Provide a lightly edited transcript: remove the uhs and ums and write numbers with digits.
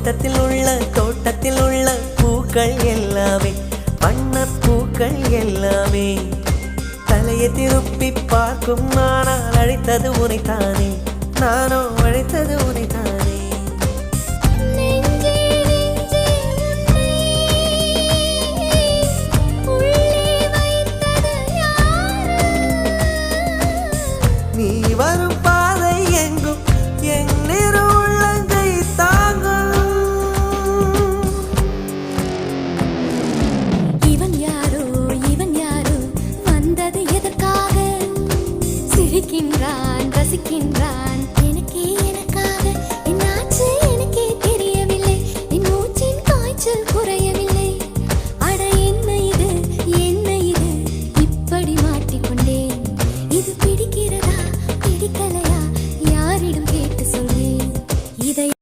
தோட்டத்தில் உள்ள பூக்கள் எல்லாமே வண்ணப்பூக்கள் எல்லாமே தலையை திருப்பி பார்க்கும் நானால் அழைத்தது உனைத்தானே நானோ அழைத்தது உனைத்தானே